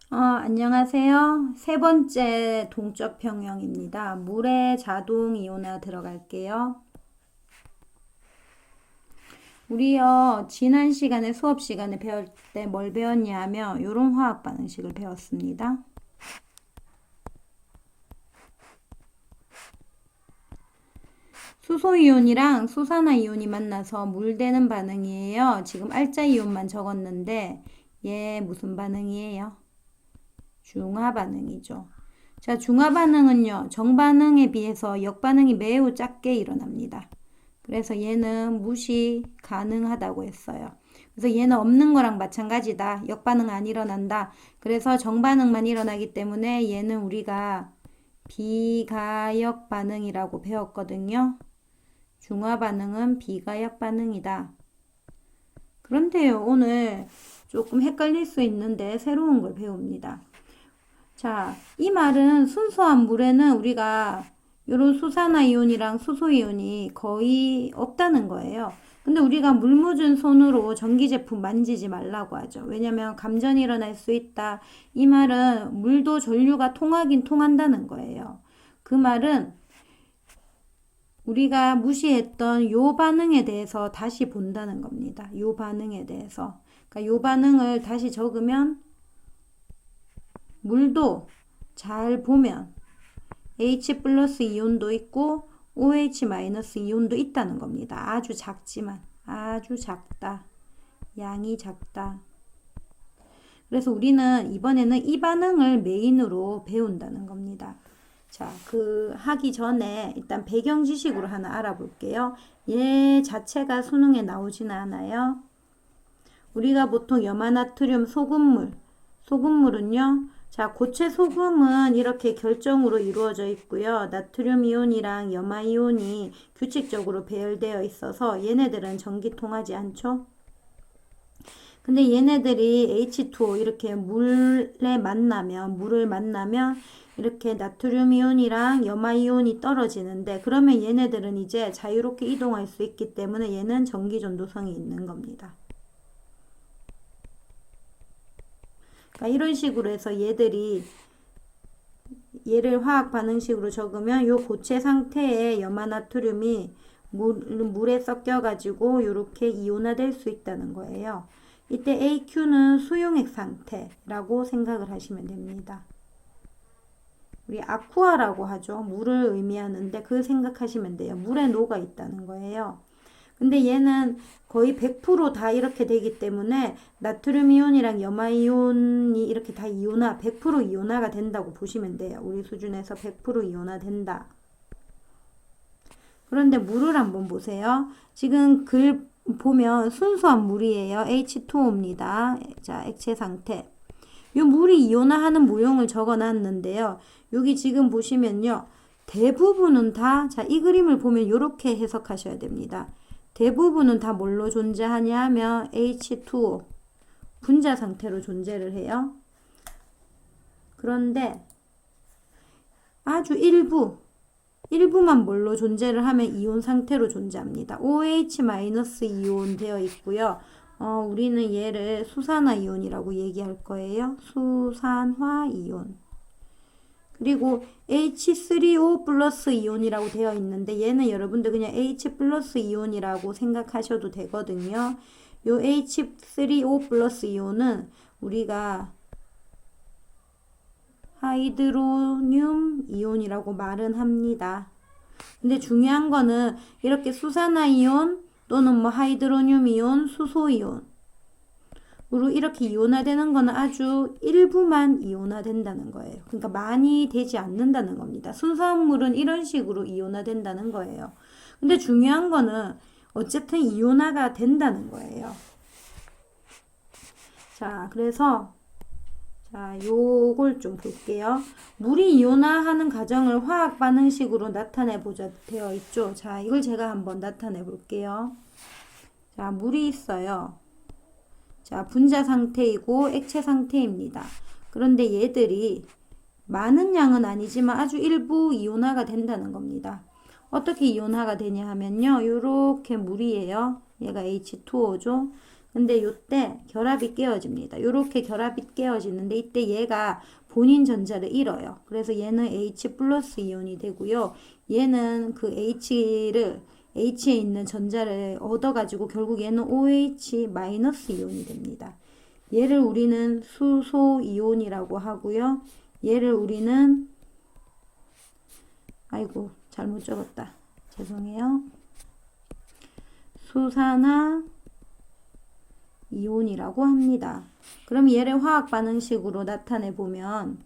안녕하세요. 세 번째 동적 평형입니다. 물의 자동 이온화 들어갈게요. 우리요, 지난 시간에 수업 시간에 배울 때 뭘 배웠냐면 이런 화학 반응식을 배웠습니다. 수소이온이랑 수산화이온이 만나서 물 되는 반응이에요. 지금 알짜 이온만 적었는데 얘 무슨 반응이에요? 중화 반응이죠. 자, 중화 반응은요, 정반응에 비해서 역반응이 매우 작게 일어납니다. 그래서 얘는 무시 가능하다고 했어요. 그래서 얘는 없는 거랑 마찬가지다. 역반응 안 일어난다. 그래서 정반응만 일어나기 때문에 얘는 우리가 비가역 반응이라고 배웠거든요. 중화 반응은 비가역 반응이다. 그런데요, 오늘 조금 헷갈릴 수 있는데 새로운 걸 배웁니다. 자, 이 말은 순수한 물에는 우리가 이런 수산화이온이랑 수소이온이 거의 없다는 거예요. 근데 우리가 물 묻은 손으로 전기제품 만지지 말라고 하죠. 왜냐면 감전이 일어날 수 있다. 이 말은 물도 전류가 통하긴 통한다는 거예요. 그 말은 우리가 무시했던 요 반응에 대해서 다시 본다는 겁니다. 요 반응에 대해서. 그러니까 요 반응을 다시 적으면 물도 잘 보면 H 플러스 이온도 있고 OH 마이너스 이온도 있다는 겁니다. 아주 작지만 아주 작다. 양이 작다. 그래서 우리는 이번에는 이 반응을 메인으로 배운다는 겁니다. 자, 하기 전에 일단 배경 지식으로 하나 알아볼게요. 얘 자체가 수능에 나오지는 않아요. 우리가 보통 염화나트륨 소금물은요. 자, 고체 소금은 이렇게 결정으로 이루어져 있고요. 나트륨 이온이랑 염화 이온이 규칙적으로 배열되어 있어서 얘네들은 전기 통하지 않죠. 근데 얘네들이 H2O 이렇게 물을 만나면 이렇게 나트륨 이온이랑 염화 이온이 떨어지는데 그러면 얘네들은 이제 자유롭게 이동할 수 있기 때문에 얘는 전기 전도성이 있는 겁니다. 그러니까 이런 식으로 해서 얘를 화학 반응식으로 적으면 요 고체 상태의 염화나트륨이 물에 섞여 가지고 이렇게 이온화될 수 있다는 거예요. 이때 AQ는 수용액 상태라고 생각을 하시면 됩니다. 우리 아쿠아라고 하죠. 물을 의미하는데 그 생각하시면 돼요. 물에 녹아 있다는 거예요. 근데 얘는 거의 100%다 이렇게 되기 때문에 나트륨 이온이랑 염화 이온이 이렇게 다 100% 이온화가 된다고 보시면 돼요. 우리 수준에서 100% 이온화 된다. 그런데 물을 한번 보세요. 지금 글 보면 순수한 물이에요. H2O입니다. 자, 액체 상태. 이 물이 이온화하는 모형을 적어 놨는데요. 여기 지금 보시면요. 대부분은 다, 자, 이 그림을 보면 이렇게 해석하셔야 됩니다. 대부분은 다 뭘로 존재하냐 하면 H2O 분자 상태로 존재를 해요. 그런데 아주 일부만 뭘로 존재를 하면 이온 상태로 존재합니다. OH-이온 되어 있고요. 우리는 얘를 수산화 이온이라고 얘기할 거예요. 수산화 이온. 그리고 H3O 플러스 이온이라고 되어 있는데 얘는 여러분들 그냥 H 플러스 이온이라고 생각하셔도 되거든요. 요 H3O 플러스 이온은 우리가 하이드로늄 이온이라고 말은 합니다. 근데 중요한 거는 이렇게 수산화 이온 또는 뭐 하이드로늄 이온, 수소 이온 으로 이렇게 이온화되는 거는 아주 일부만 이온화된다는 거예요. 그러니까 많이 되지 않는다는 겁니다. 순수한 물은 이런 식으로 이온화된다는 거예요. 근데 중요한 거는 어쨌든 이온화가 된다는 거예요. 자, 그래서 자, 요걸 좀 볼게요. 물이 이온화하는 과정을 화학 반응식으로 나타내 보자 되어 있죠. 자, 이걸 제가 한번 나타내 볼게요. 자, 물이 있어요. 자, 분자 상태이고 액체 상태입니다. 그런데 얘들이 많은 양은 아니지만 아주 일부 이온화가 된다는 겁니다. 어떻게 이온화가 되냐 하면요. 요렇게 물이에요. 얘가 H2O죠. 근데 요때 결합이 깨어집니다. 요렇게 결합이 깨어지는데 이때 얘가 본인 전자를 잃어요. 그래서 얘는 H 플러스 이온이 되고요. 얘는 그 H에 있는 전자를 얻어가지고 결국 얘는 OH 마이너스 이온이 됩니다. 얘를 우리는 수소 이온이라고 하고요. 얘를 우리는 아이고 잘못 적었다. 죄송해요. 수산화 이온이라고 합니다. 그럼 얘를 화학 반응식으로 나타내 보면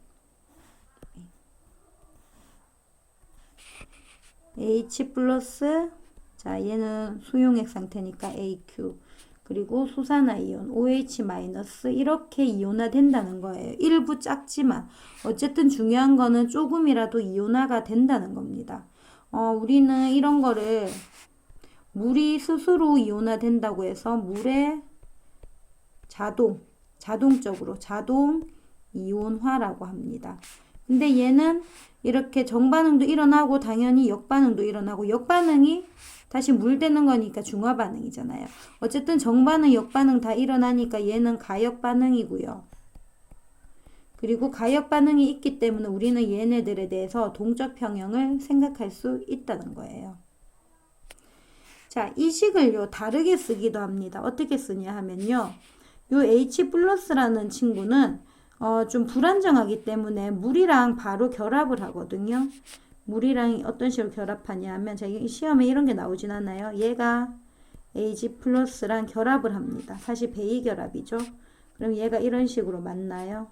H 플러스 자 얘는 수용액 상태니까 AQ 그리고 수산화 이온 OH 마이너스 이렇게 이온화 된다는 거예요. 일부 작지만 어쨌든 중요한 거는 조금이라도 이온화가 된다는 겁니다. 우리는 이런 거를 물이 스스로 이온화 된다고 해서 물의 자동적으로 자동 이온화라고 합니다. 근데 얘는 이렇게 정반응도 일어나고 당연히 역반응도 일어나고 역반응이 다시 물 되는 거니까 중화 반응이잖아요. 어쨌든 정반응, 역반응 다 일어나니까 얘는 가역 반응이고요. 그리고 가역 반응이 있기 때문에 우리는 얘네들에 대해서 동적 평형을 생각할 수 있다는 거예요. 자, 이 식을요 다르게 쓰기도 합니다. 어떻게 쓰냐 하면요. 요 H 플러스라는 친구는 좀 불안정하기 때문에 물이랑 바로 결합을 하거든요. 물이랑 어떤 식으로 결합하냐 하면 제가 시험에 이런 게 나오진 않아요. 얘가 H 플러스랑 결합을 합니다. 사실 베이 결합이죠. 그럼 얘가 이런 식으로 만나요.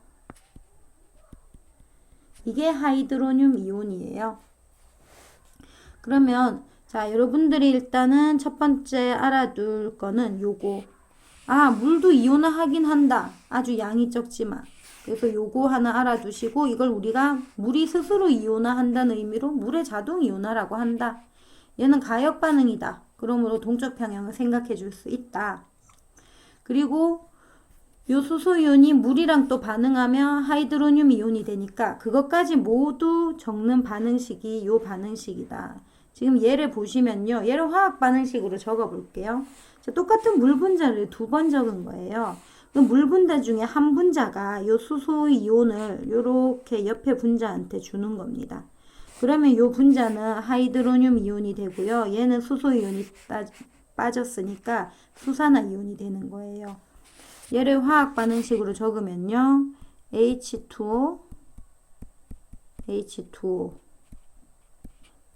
이게 하이드로늄 이온이에요. 그러면 자 여러분들이 일단은 첫 번째 알아둘 거는 요거 물도 이온화 하긴 한다. 아주 양이 적지만. 그래서 요거 하나 알아두시고 이걸 우리가 물이 스스로 이온화 한다는 의미로 물의 자동 이온화라고 한다. 얘는 가역 반응이다. 그러므로 동적 평형을 생각해 줄 수 있다. 그리고 요 수소이온이 물이랑 또 반응하면 하이드로늄 이온이 되니까 그것까지 모두 적는 반응식이 요 반응식이다. 지금 얘를 보시면요. 얘를 화학 반응식으로 적어 볼게요. 자, 똑같은 물 분자를 두 번 적은 거예요. 그 물 분자 중에 한 분자가 요 수소 이온을 요렇게 옆에 분자한테 주는 겁니다. 그러면 요 분자는 하이드로늄 이온이 되고요. 얘는 수소 이온이 빠졌으니까 수산화 이온이 되는 거예요. 얘를 화학 반응식으로 적으면요. H2O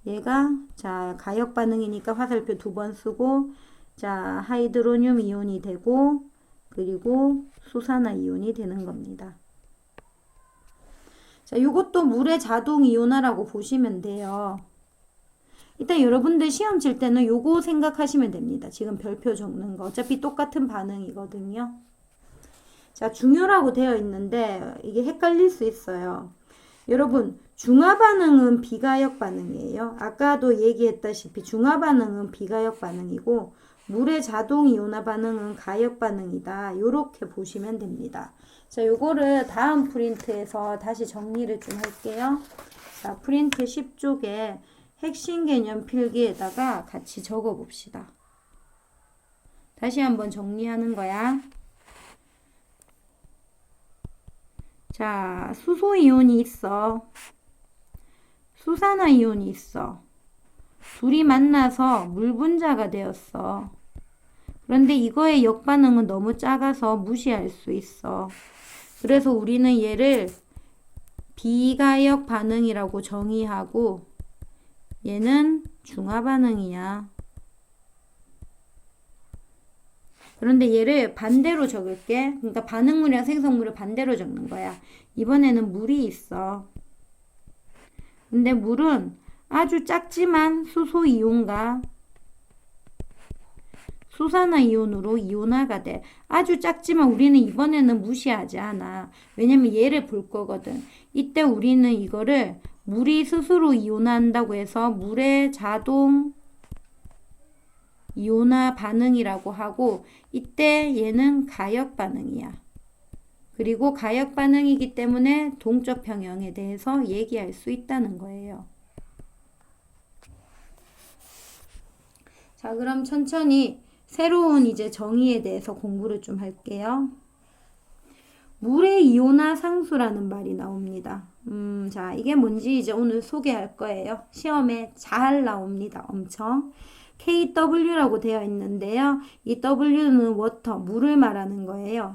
얘가 자 가역 반응이니까 화살표 두 번 쓰고 자 하이드로늄 이온이 되고 그리고 수산화 이온이 되는 겁니다. 자 요것도 물의 자동 이온화라고 보시면 돼요. 일단 여러분들 시험 칠 때는 요거 생각하시면 됩니다. 지금 별표 적는 거 어차피 똑같은 반응이거든요. 자 중요라고 되어 있는데 이게 헷갈릴 수 있어요. 여러분 중화 반응은 비가역 반응이에요. 아까도 얘기했다시피 중화 반응은 비가역 반응이고 물의 자동 이온화 반응은 가역 반응이다. 요렇게 보시면 됩니다. 자, 요거를 다음 프린트에서 다시 정리를 좀 할게요. 자, 프린트 10쪽에 핵심 개념 필기에다가 같이 적어 봅시다. 다시 한번 정리하는 거야. 자, 수소 이온이 있어. 수산화 이온이 있어. 둘이 만나서 물 분자가 되었어. 그런데 이거의 역반응은 너무 작아서 무시할 수 있어. 그래서 우리는 얘를 비가역 반응이라고 정의하고 얘는 중화 반응이야. 그런데 얘를 반대로 적을게. 그러니까 반응물이랑 생성물을 반대로 적는 거야. 이번에는 물이 있어. 근데 물은 아주 작지만 수소 이온과 수산화 이온으로 이온화가 돼. 아주 작지만 우리는 이번에는 무시하지 않아. 왜냐면 얘를 볼 거거든. 이때 우리는 이거를 물이 스스로 이온화한다고 해서 물의 자동 이온화 반응이라고 하고 이때 얘는 가역 반응이야. 그리고 가역 반응이기 때문에 동적 평형에 대해서 얘기할 수 있다는 거예요. 자, 그럼 천천히 새로운 이제 정의에 대해서 공부를 좀 할게요. 물의 이온화 상수라는 말이 나옵니다. 자, 이게 뭔지 이제 오늘 소개할 거예요. 시험에 잘 나옵니다. 엄청. KW라고 되어 있는데요. 이 W는 워터, 물을 말하는 거예요.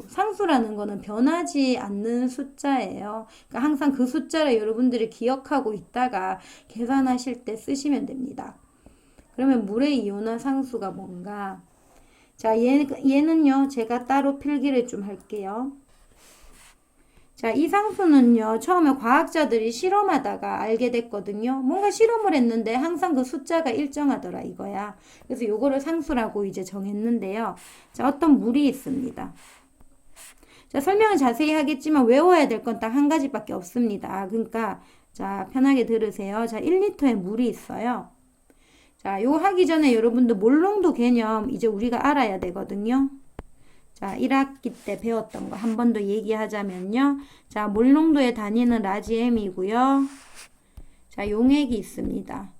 상수라는 거는 변하지 않는 숫자예요. 그러니까 항상 그 숫자를 여러분들이 기억하고 있다가 계산하실 때 쓰시면 됩니다. 그러면 물의 이온화 상수가 뭔가? 자, 얘는요, 제가 따로 필기를 좀 할게요. 자, 이 상수는요, 처음에 과학자들이 실험하다가 알게 됐거든요. 뭔가 실험을 했는데 항상 그 숫자가 일정하더라, 이거야. 그래서 요거를 상수라고 이제 정했는데요. 자, 어떤 물이 있습니다. 자, 설명은 자세히 하겠지만 외워야 될 건 딱 한 가지밖에 없습니다. 그러니까, 자, 편하게 들으세요. 자, 1리터의 물이 있어요. 자, 요거 하기 전에 여러분들 몰롱도 개념 이제 우리가 알아야 되거든요. 자, 1학기 때 배웠던 거 한 번 더 얘기하자면요. 자, 몰농도의 단위는 라지 M이고요. 자, 용액이 있습니다.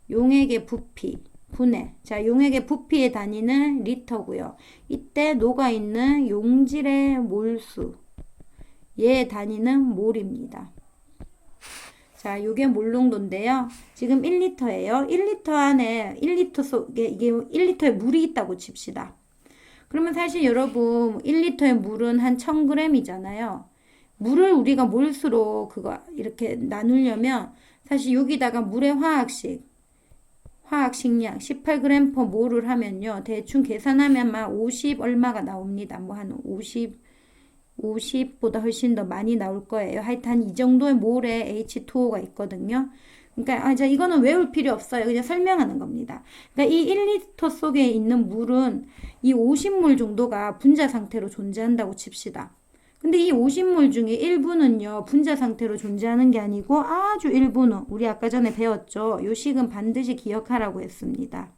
용액의 부피, 분해. 자, 용액의 부피의 단위는 리터고요. 이때 녹아있는 용질의 몰수. 얘의 단위는 몰입니다. 자, 요게 몰농도인데요. 지금 1리터예요. 1리터 안에 1리터 속에 이게 1리터에 물이 있다고 칩시다. 그러면 사실 여러분 1리터의 물은 한 1000g이잖아요. 물을 우리가 몰수로 그거 이렇게 나누려면 사실 여기다가 물의 화학식량 18g/몰을 하면요. 대충 계산하면 막 50 얼마가 나옵니다. 뭐 한 50보다 훨씬 더 많이 나올 거예요. 하여튼 이 정도의 몰에 H2O가 있거든요. 그러니까 자, 이거는 외울 필요 없어요. 그냥 설명하는 겁니다. 그러니까 이 1리터 속에 있는 물은 이 50몰 정도가 분자 상태로 존재한다고 칩시다. 근데 이 50몰 중에 일부는요, 분자 상태로 존재하는 게 아니고 아주 일부는 우리 아까 전에 배웠죠. 요 식은 반드시 기억하라고 했습니다.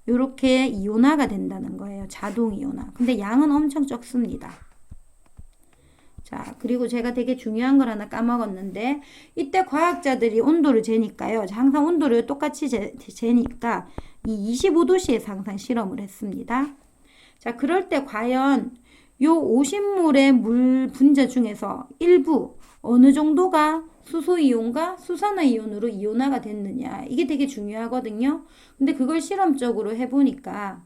요렇게 이온화가 된다는 거예요. 자동 이온화. 근데 양은 엄청 적습니다. 자, 그리고 제가 되게 중요한 걸 하나 까먹었는데 이때 과학자들이 온도를 재니까요. 항상 온도를 똑같이 재니까 이 25도씨에서 항상 실험을 했습니다. 자, 그럴 때 과연 요 50몰의 물 분자 중에서 일부 어느 정도가 수소이온과 수산화이온으로 이온화가 됐느냐. 이게 되게 중요하거든요. 근데 그걸 실험적으로 해보니까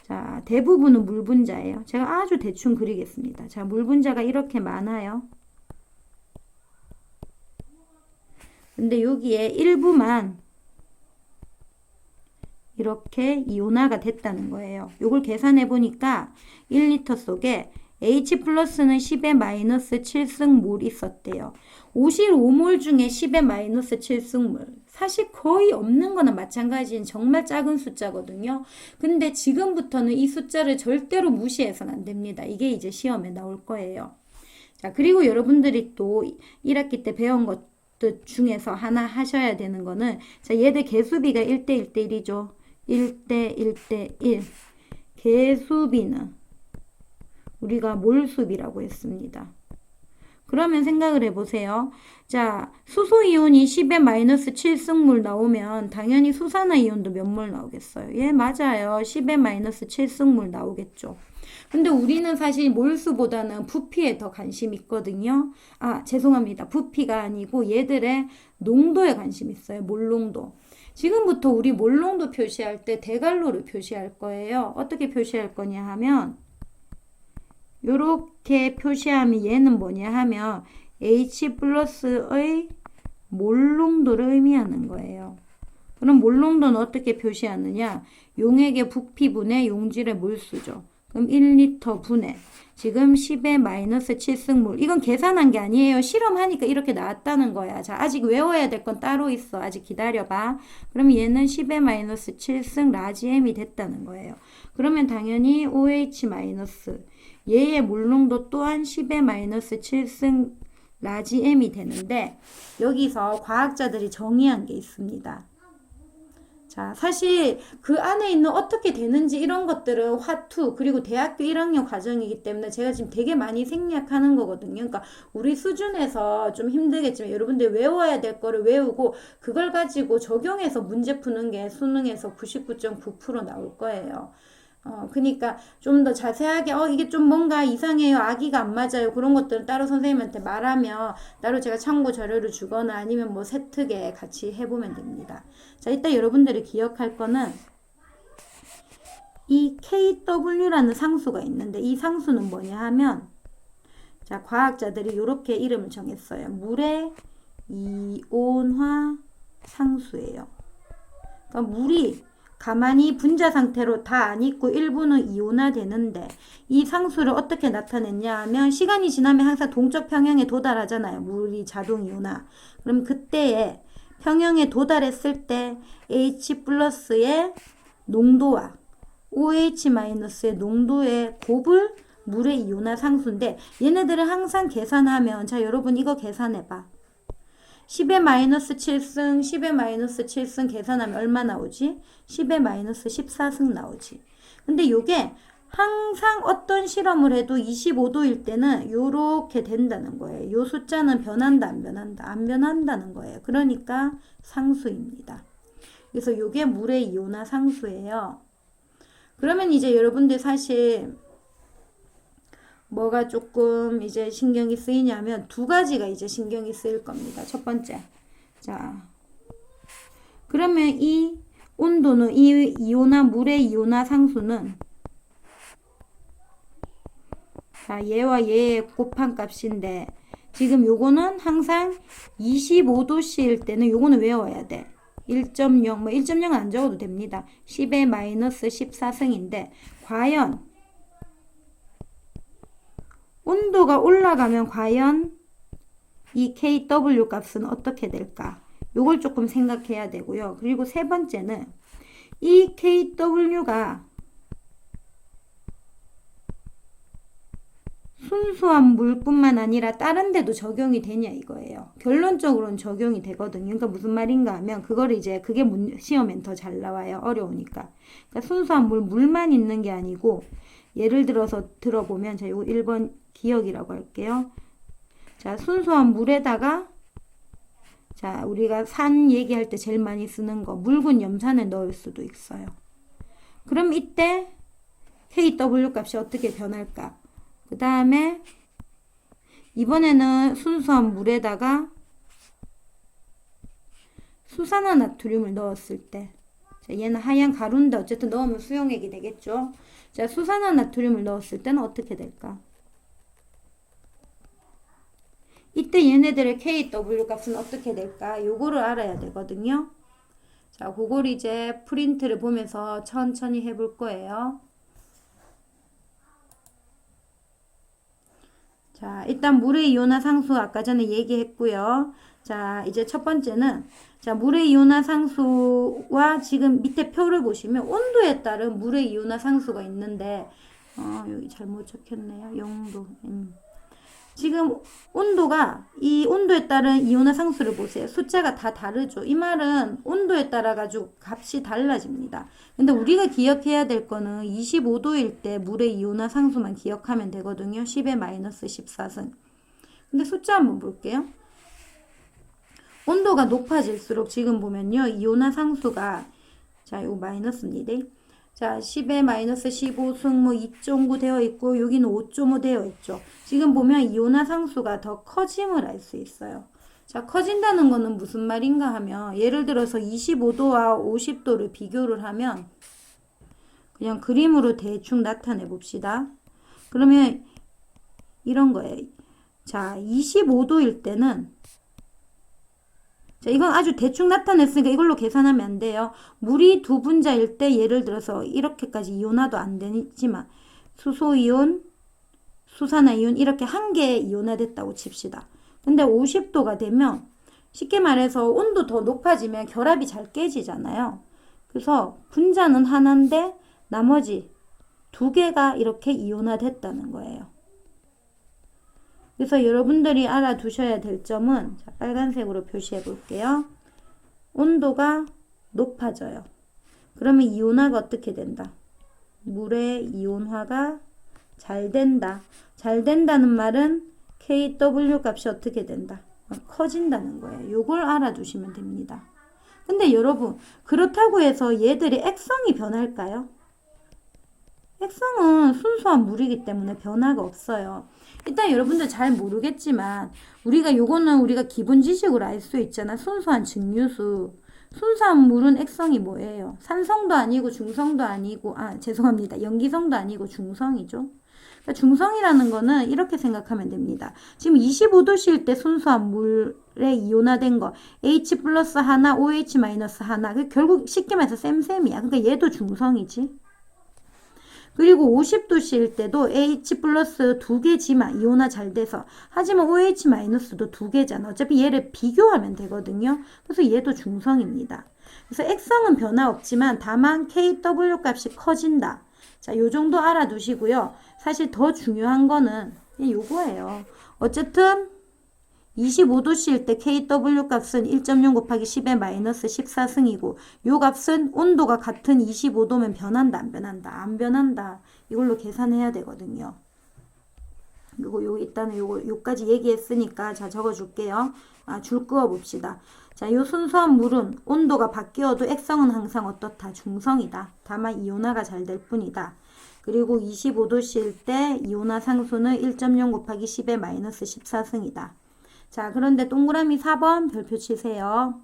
자, 대부분은 물 분자예요. 제가 아주 대충 그리겠습니다. 자, 물 분자가 이렇게 많아요. 근데 여기에 일부만 이렇게 이온화가 됐다는 거예요. 요걸 계산해 보니까 1리터 속에 H 플러스는 10의 마이너스 7승몰 있었대요. 55몰 중에 10의 마이너스 7승몰. 사실 거의 없는 거나 마찬가지인 정말 작은 숫자거든요. 근데 지금부터는 이 숫자를 절대로 무시해서는 안 됩니다. 이게 이제 시험에 나올 거예요. 자, 그리고 여러분들이 또 1학기 때 배운 것들 중에서 하나 하셔야 되는 거는 자, 얘들 개수비가 1대 1대1이죠. 1대 1대1. 개수비는 우리가 몰수비라고 했습니다. 그러면 생각을 해보세요. 자, 수소이온이 10의 마이너스 7승몰 나오면 당연히 수산화이온도 몇 몰 나오겠어요? 예, 맞아요. 10의 마이너스 7승몰 나오겠죠. 근데 우리는 사실 몰수보다는 부피에 더 관심 있거든요. 아, 죄송합니다. 부피가 아니고 얘들의 농도에 관심 있어요. 몰농도. 지금부터 우리 몰농도 표시할 때 데갈로를 표시할 거예요. 어떻게 표시할 거냐 하면 요렇게 표시하면 얘는 뭐냐 하면 H 플러스의 몰농도를 의미하는 거예요. 그럼 몰농도는 어떻게 표시하느냐? 용액의 부피분의 용질의 몰수죠. 그럼 1리터 분의 지금 10의 마이너스 7승몰. 이건 계산한 게 아니에요. 실험하니까 이렇게 나왔다는 거야. 자, 아직 외워야 될 건 따로 있어. 아직 기다려봐. 그럼 얘는 10의 마이너스 7승 라지 M이 됐다는 거예요. 그러면 당연히 OH 마이너스 얘의 몰농도 또한 10의 마이너스 7승 라지 M이 되는데 여기서 과학자들이 정의한 게 있습니다. 자, 사실 그 안에 있는 어떻게 되는지 이런 것들은 화투, 그리고 대학교 1학년 과정이기 때문에 제가 지금 되게 많이 생략하는 거거든요. 그러니까 우리 수준에서 좀 힘들겠지만 여러분들 외워야 될 거를 외우고 그걸 가지고 적용해서 문제 푸는 게 수능에서 99.9% 나올 거예요. 그니까 좀 더 자세하게, 이게 좀 뭔가 이상해요. 아기가 안 맞아요. 그런 것들은 따로 선생님한테 말하면 따로 제가 참고 자료를 주거나 아니면 뭐 세특에 같이 해보면 됩니다. 자, 이따 여러분들이 기억할 거는 이 KW라는 상수가 있는데 이 상수는 뭐냐 하면 자, 과학자들이 이렇게 이름을 정했어요. 물의 이온화 상수예요. 그러니까 물이 가만히 분자 상태로 다 안 있고 일부는 이온화 되는데 이 상수를 어떻게 나타냈냐 하면 시간이 지나면 항상 동적 평형에 도달하잖아요. 물이 자동 이온화. 그럼 그때에 평형에 도달했을 때 H 플러스의 농도와 OH 마이너스의 농도의 곱을 물의 이온화 상수인데 얘네들을 항상 계산하면 자 여러분 이거 계산해봐. 10의 마이너스 7승, 10의 마이너스 7승 계산하면 얼마 나오지? 10의 마이너스 14승 나오지. 근데 요게 항상 어떤 실험을 해도 25도일 때는 요렇게 된다는 거예요. 요 숫자는 변한다, 안 변한다? 안 변한다는 거예요. 그러니까 상수입니다. 그래서 요게 물의 이온화 상수예요. 그러면 이제 여러분들 사실 뭐가 조금 이제 신경이 쓰이냐면 두 가지가 이제 신경이 쓰일 겁니다. 첫 번째. 자. 그러면 이 온도는 이 이온화 물의 이온화 상수는 자, 얘와 얘의 곱한 값인데 지금 요거는 항상 25도씨일 때는 요거는 외워야 돼. 1.0 뭐 1.0은 안 적어도 됩니다. 10의 마이너스 14승인데 과연 온도가 올라가면 과연 이 KW 값은 어떻게 될까? 요걸 조금 생각해야 되고요. 그리고 세 번째는 이 KW가 순수한 물뿐만 아니라 다른 데도 적용이 되냐 이거예요. 결론적으로는 적용이 되거든요. 그러니까 무슨 말인가 하면 그거를 이제 그게 시험엔 더 잘 나와요. 어려우니까. 그러니까 순수한 물만 있는 게 아니고 예를 들어서 들어보면 자, 요거 1번 기억이라고 할게요. 자, 순수한 물에다가 자, 우리가 산 얘기할 때 제일 많이 쓰는 거 묽은 염산을 넣을 수도 있어요. 그럼 이때 KW 값이 어떻게 변할까? 그 다음에 이번에는 순수한 물에다가 수산화나트륨을 넣었을 때 자, 얘는 하얀 가루인데 어쨌든 넣으면 수용액이 되겠죠. 자, 수산화나트륨을 넣었을 때는 어떻게 될까? 이때 얘네들의 KW 값은 어떻게 될까? 요거를 알아야 되거든요. 자, 그걸 이제 프린트를 보면서 천천히 해볼 거예요. 자, 일단 물의 이온화 상수 아까 전에 얘기했고요. 자, 이제 첫 번째는 자, 물의 이온화 상수와 지금 밑에 표를 보시면 온도에 따른 물의 이온화 상수가 있는데 여기 잘못 적혔네요. 0도. 지금 온도가 이 온도에 따른 이온화 상수를 보세요. 숫자가 다 다르죠. 이 말은 온도에 따라 가지고 값이 달라집니다. 근데 우리가 기억해야 될 거는 25도일 때 물의 이온화 상수만 기억하면 되거든요. 10의 마이너스 14승. 근데 숫자 한번 볼게요. 온도가 높아질수록 지금 보면요. 이온화 상수가 자, 요거 마이너스입니다. 자, 10에 마이너스 15승 뭐 2.9 되어 있고 여기는 5.5 되어 있죠. 지금 보면 이온화 상수가 더 커짐을 알 수 있어요. 자, 커진다는 거는 무슨 말인가 하면 예를 들어서 25도와 50도를 비교를 하면 그냥 그림으로 대충 나타내 봅시다. 그러면 이런 거예요. 자, 25도일 때는 자, 이건 아주 대충 나타냈으니까 이걸로 계산하면 안 돼요. 물이 두 분자일 때 예를 들어서 이렇게까지 이온화도 안 되지만 수소이온, 수산화이온 이렇게 한 개에 이온화됐다고 칩시다. 근데 50도가 되면 쉽게 말해서 온도 더 높아지면 결합이 잘 깨지잖아요. 그래서 분자는 하나인데 나머지 두 개가 이렇게 이온화됐다는 거예요. 그래서 여러분들이 알아두셔야 될 점은 자, 빨간색으로 표시해 볼게요. 온도가 높아져요. 그러면 이온화가 어떻게 된다? 물의 이온화가 잘 된다. 잘 된다는 말은 KW 값이 어떻게 된다? 커진다는 거예요. 요걸 알아두시면 됩니다. 근데 여러분, 그렇다고 해서 얘들이 액성이 변할까요? 액성은 순수한 물이기 때문에 변화가 없어요. 일단 여러분들 잘 모르겠지만 우리가 기본 지식으로 알 수 있잖아. 순수한 증류수. 순수한 물은 액성이 뭐예요? 산성도 아니고 중성도 아니고 죄송합니다. 염기성도 아니고 중성이죠. 그러니까 중성이라는 거는 이렇게 생각하면 됩니다. 지금 25도씨일 때 순수한 물에 이온화된 거 H 플러스 하나, OH 마이너스 하나. 결국 쉽게 말해서 쌤쌤이야. 그러니까 얘도 중성이지. 그리고 50도씨일 때도 H 플러스 2개지만 이온화 잘 돼서 하지만 OH 마이너스도 2개잖아. 어차피 얘를 비교하면 되거든요. 그래서 얘도 중성입니다. 그래서 액성은 변화 없지만 다만 KW 값이 커진다. 자, 요 정도 알아두시고요. 사실 더 중요한 거는 요거예요. 어쨌든 25도씨일 때 KW 값은 1.0 곱하기 10의 마이너스 14승이고 요 값은 온도가 같은 25도면 변한다 안 변한다? 안 변한다. 이걸로 계산해야 되거든요. 그리고 일단은 요까지 얘기했으니까 자 적어줄게요. 줄 그어 봅시다. 자, 요 순수한 물은 온도가 바뀌어도 액성은 항상 어떻다? 중성이다. 다만 이온화가 잘 될 뿐이다. 그리고 25도씨일 때 이온화 상수는 1.0 곱하기 10의 마이너스 14승이다. 자, 그런데 동그라미 4번 별표 치세요.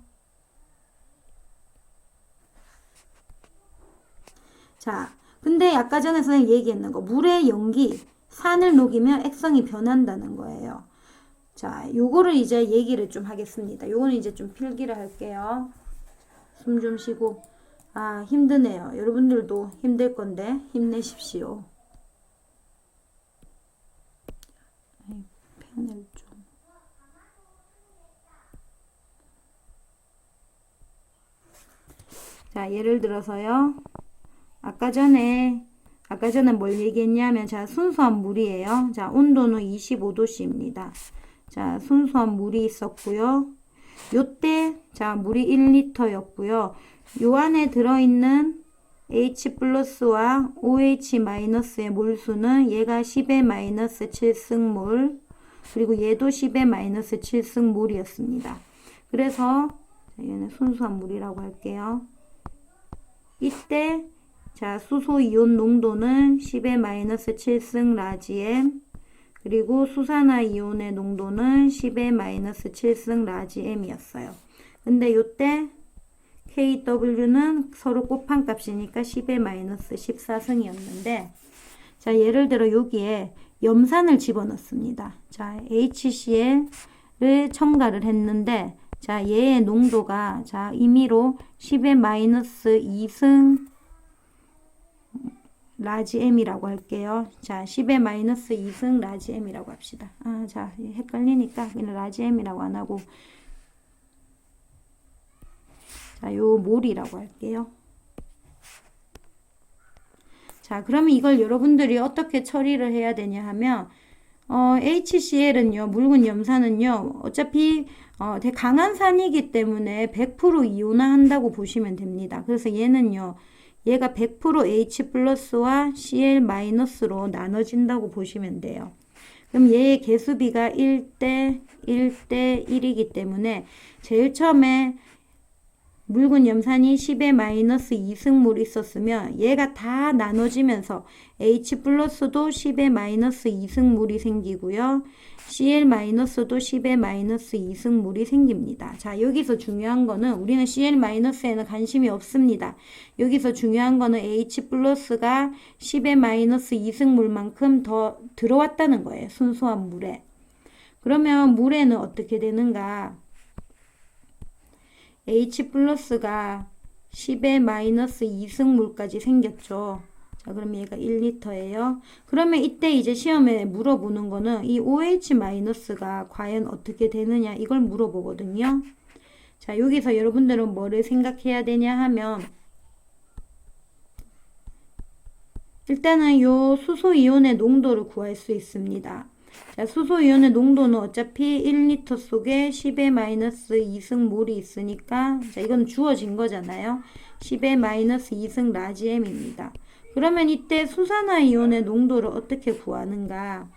자, 근데 아까 전에 선생님 얘기했는 거 물의 염기, 산을 녹이면 액성이 변한다는 거예요. 자, 요거를 이제 얘기를 좀 하겠습니다. 요거는 이제 좀 필기를 할게요. 숨 좀 쉬고. 힘드네요. 여러분들도 힘들 건데 힘내십시오. 펜을 좀. 자, 예를 들어서요. 아까 전에 뭘 얘기했냐면, 자, 순수한 물이에요. 자, 온도는 25도씨입니다. 자, 순수한 물이 있었고요. 요때, 자, 물이 1리터였고요. 요 안에 들어있는 H 플러스와 OH 마이너스의 몰수는 얘가 10의 마이너스 7승몰, 그리고 얘도 10의 마이너스 7승몰이었습니다. 그래서, 얘는 순수한 물이라고 할게요. 이때 자, 수소 이온 농도는 10의 마이너스 7승 라지엠, 그리고 수산화 이온의 농도는 10의 마이너스 7승 라지엠이었어요. 근데 요때 KW는 서로 곱한 값이니까 10의 마이너스 14승이었는데, 자, 예를 들어 여기에 염산을 집어넣습니다. 자, HCl을 첨가를 했는데, 자, 얘의 농도가, 자, 임의로 10의 마이너스 2승 라지 M이라고 할게요. 자, 10의 마이너스 2승 라지 M이라고 합시다. 자, 헷갈리니까 그냥 라지 M이라고 안 하고, 자, 요 몰이라고 할게요. 자, 그러면 이걸 여러분들이 어떻게 처리를 해야 되냐 하면, HCl은요, 묽은 염산은요, 어차피 되게 강한 산이기 때문에 100% 이온화한다고 보시면 됩니다. 그래서 얘는요, 얘가 100% H 플러스와 Cl 마이너스로 나눠진다고 보시면 돼요. 그럼 얘의 개수비가 1대 1대 1이기 때문에 제일 처음에 묽은 염산이 10의 마이너스 2승몰 있었으면 얘가 다 나눠지면서 H 플러스도 10의 마이너스 2승몰이 생기고요. Cl 마이너스도 10의 마이너스 2승몰이 생깁니다. 자, 여기서 중요한 거는 우리는 Cl 마이너스에는 관심이 없습니다. 여기서 중요한 거는 H 플러스가 10의 마이너스 2승몰만큼 더 들어왔다는 거예요. 순수한 물에. 그러면 물에는 어떻게 되는가? H 플러스가 10의 마이너스 2승몰까지 생겼죠. 자, 그럼 얘가 1리터예요. 그러면 이때 이제 시험에 물어보는 거는 이 OH 마이너스가 과연 어떻게 되느냐 이걸 물어보거든요. 자, 여기서 여러분들은 뭐를 생각해야 되냐 하면 일단은 요 수소 이온의 농도를 구할 수 있습니다. 자, 수소이온의 농도는 어차피 1리터 속에 10의 마이너스 2승 몰이 있으니까, 자, 이건 주어진 거잖아요. 10의 마이너스 2승 라지 M입니다. 그러면 이때 수산화이온의 농도를 어떻게 구하는가?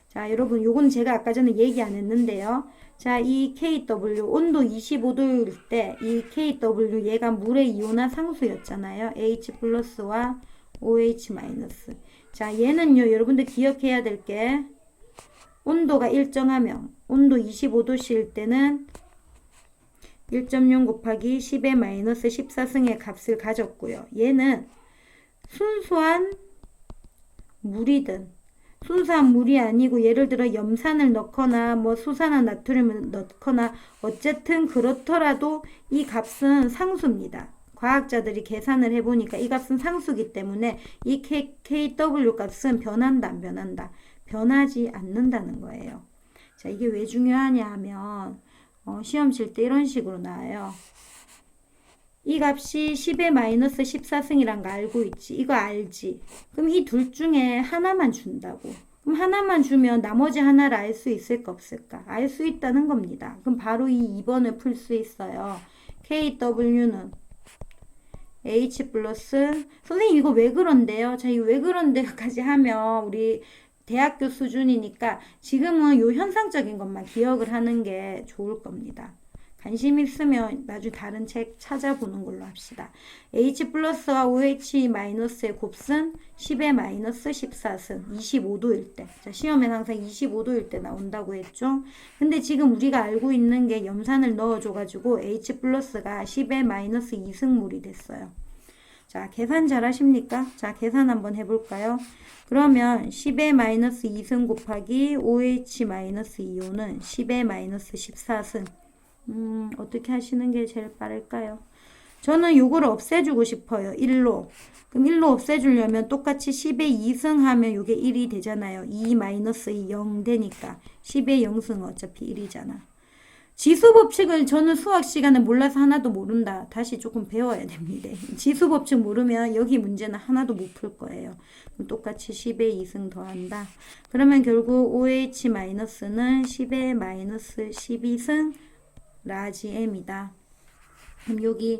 자, 여러분, 요건 제가 아까 전에 얘기 안 했는데요. 자, 이 KW, 온도 25도일 때, 이 KW, 얘가 물의 이온화 상수였잖아요. H 플러스와 OH 마이너스. 자, 얘는요, 여러분들 기억해야 될 게, 온도가 일정하면, 온도 25도씨일 때는 1.0 곱하기 10의 마이너스 14승의 값을 가졌고요. 얘는 순수한 물이든, 순수한 물이 아니고 예를 들어 염산을 넣거나 뭐 수산화 나트륨을 넣거나 어쨌든 그렇더라도 이 값은 상수입니다. 과학자들이 계산을 해보니까 이 값은 상수기 때문에 이 KW 값은 변한다 안 변한다? 변하지 않는다는 거예요. 자, 이게 왜 중요하냐 하면 시험 칠 때 이런 식으로 나와요. 이 값이 10의 마이너스 14승이란 거 알고 있지? 이거 알지? 그럼 이 둘 중에 하나만 준다고. 그럼 하나만 주면 나머지 하나를 알 수 있을까 없을까? 알 수 있다는 겁니다. 그럼 바로 이 2번을 풀 수 있어요. KW는 H 플러스, 선생님 이거 왜 그런데요? 자, 이거 왜 그런데까지 하면 우리 대학교 수준이니까 지금은 요 현상적인 것만 기억을 하는 게 좋을 겁니다. 관심 있으면 나중에 다른 책 찾아보는 걸로 합시다. H 플러스와 OH 마이너스의 곱은 10의 마이너스 14승 25도일 때. 자, 시험엔 항상 25도일 때 나온다고 했죠. 근데 지금 우리가 알고 있는 게 염산을 넣어줘가지고 H 플러스가 10의 마이너스 2승몰이 됐어요. 자, 계산 잘 하십니까? 자, 계산 한번 해볼까요? 그러면 10의 마이너스 2승 곱하기 OH 마이너스 2호는 10의 마이너스 14승. 어떻게 하시는 게 제일 빠를까요? 저는 요거를 없애주고 싶어요. 1로. 그럼 1로 없애주려면 똑같이 10의 2승 하면 요게 1이 되잖아요. 2 마이너스 2 0 되니까 10의 0승은 어차피 1이잖아. 지수법칙을 저는 수학 시간에 몰라서 하나도 모른다. 다시 조금 배워야 됩니다. 지수법칙 모르면 여기 문제는 하나도 못 풀 거예요. 그럼 똑같이 10의 2승 더한다. 그러면 결국 OH-는 10의 마이너스 12승 라지 M이다. 그럼 여기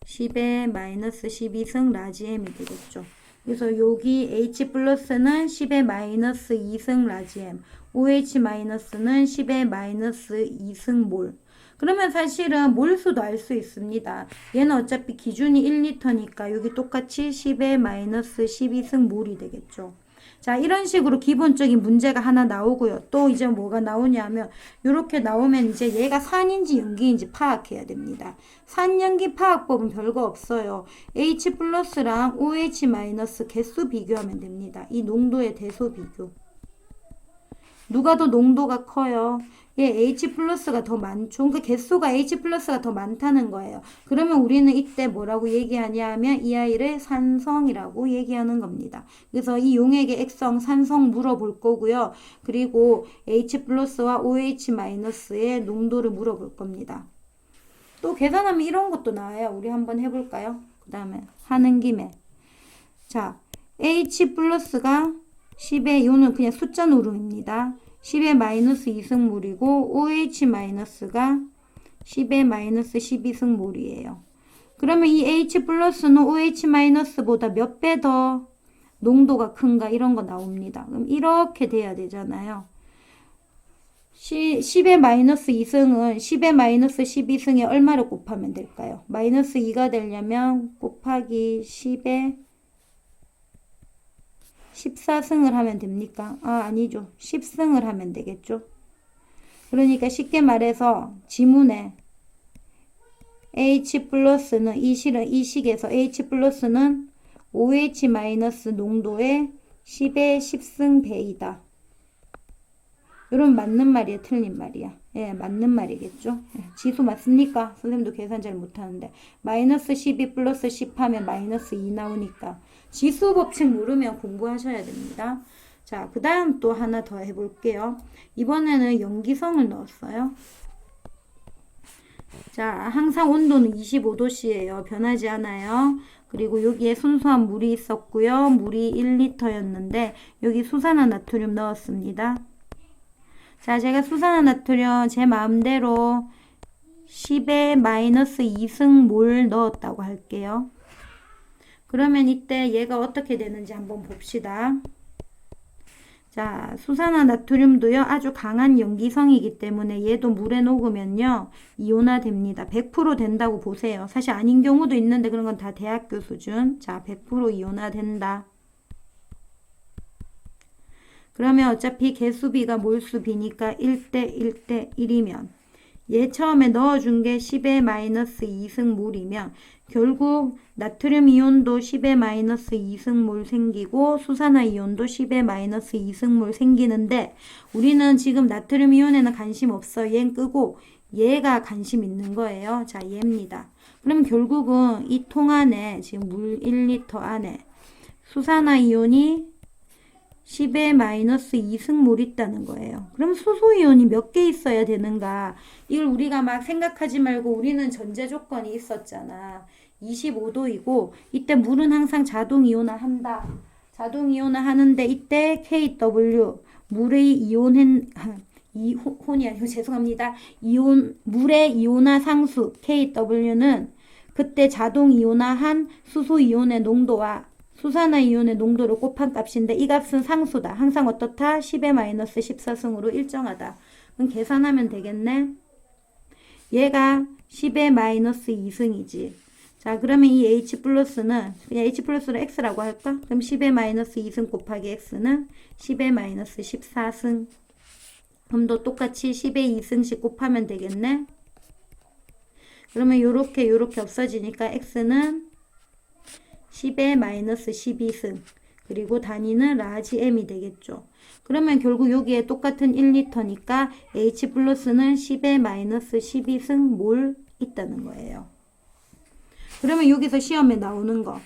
10의 마이너스 12승 라지 M이 되겠죠. 그래서 여기 H 플러스는 10의 마이너스 2승 라지 M, OH 마이너스는 10의 마이너스 2승 몰. 그러면 사실은 몰수도 알 수 있습니다. 얘는 어차피 기준이 1리터니까 여기 똑같이 10의 마이너스 12승 몰이 되겠죠. 자, 이런 식으로 기본적인 문제가 하나 나오고요. 또 이제 뭐가 나오냐면 이렇게 나오면 이제 얘가 산인지 염기인지 파악해야 됩니다. 산염기 파악법은 별거 없어요. H 플러스랑 OH 마이너스 개수 비교하면 됩니다. 이 농도의 대소 비교. 누가 더 농도가 커요? 얘 H 플러스가 더 많죠. 그 개수가 H 플러스가 더 많다는 거예요. 그러면 우리는 이때 뭐라고 얘기하냐 하면 이 아이를 산성이라고 얘기하는 겁니다. 그래서 이 용액의 액성, 산성 물어볼 거고요. 그리고 H 플러스와 OH 마이너스의 농도를 물어볼 겁니다. 또 계산하면 이런 것도 나와요. 우리 한번 해볼까요? 그 다음에 하는 김에. 자, H 플러스가 10의 요는 그냥 숫자 노름입니다. 10의 마이너스 2승몰이고 OH 마이너스가 10의 마이너스 12승몰이에요. 그러면 이 H 플러스는 OH 마이너스보다 몇 배 더 농도가 큰가 이런 거 나옵니다. 그럼 이렇게 돼야 되잖아요. 10의 마이너스 2승은 10의 마이너스 12승에 얼마를 곱하면 될까요? 마이너스 2가 되려면 곱하기 10의 14승을 하면 됩니까? 아니죠. 10승을 하면 되겠죠. 그러니까 쉽게 말해서 지문에 H 플러스는 이 식에서 H 플러스는 OH 마이너스 농도의 10의 10승 배이다. 이런 맞는 말이야, 틀린 말이야? 예, 맞는 말이겠죠. 예, 지수 맞습니까? 선생님도 계산 잘 못하는데 마이너스 12 플러스 10 하면 마이너스 2 나오니까 지수 법칙 모르면 공부하셔야 됩니다. 자, 그 다음 또 하나 더 해볼게요. 이번에는 염기성을 넣었어요. 자, 항상 온도는 25도씨예요. 변하지 않아요. 그리고 여기에 순수한 물이 있었고요. 물이 1리터였는데 여기 수산화나트륨 넣었습니다. 자, 제가 수산화나트륨 제 마음대로 10의 마이너스 2승몰 넣었다고 할게요. 그러면 이때 얘가 어떻게 되는지 한번 봅시다. 자, 수산화나트륨도요 아주 강한 염기성이기 때문에 얘도 물에 녹으면요 이온화됩니다. 100% 된다고 보세요. 사실 아닌 경우도 있는데 그런 건 다 대학교 수준. 자, 100% 이온화된다. 그러면 어차피 개수비가 몰수비니까 1대 1대 1이면 얘 처음에 넣어준 게 10의 마이너스 2승몰이면 결국 나트륨 이온도 10의 마이너스 2승몰 생기고 수산화 이온도 10의 마이너스 2승몰 생기는데 우리는 지금 나트륨 이온에는 관심 없어. 얘는 끄고 얘가 관심 있는 거예요. 자, 얘입니다. 그럼 결국은 이 통 안에 지금 물 1리터 안에 수산화 이온이 10의 마이너스 2승몰 있다는 거예요. 그럼 수소이온이 몇 개 있어야 되는가? 이걸 우리가 막 생각하지 말고 우리는 전제 조건이 있었잖아. 25도이고 이때 물은 항상 자동 이온화 한다. 자동 이온화 하는데 이때 KW 물의 이온이 아니고 죄송합니다. 물의 이온화 상수 KW는 그때 자동 이온화한 수소 이온의 농도와 수산화 이온의 농도를 곱한 값인데 이 값은 상수다. 항상 어떻다? 10의 마이너스 14승으로 일정하다. 그럼 계산하면 되겠네. 얘가 10의 마이너스 2승이지. 자, 그러면 이 H 플러스는 그냥 H 플러스로 X라고 할까? 그럼 10의 마이너스 2승 곱하기 X는 10의 마이너스 14승. 그럼 또 똑같이 10의 2승씩 곱하면 되겠네. 그러면 요렇게 없어지니까 X는 10의 마이너스 12승 그리고 단위는 라지 m이 되겠죠. 그러면 결국 여기에 똑같은 1리터니까 H 플러스는 10의 마이너스 12승 몰 있다는 거예요. 그러면 여기서 시험에 나오는 거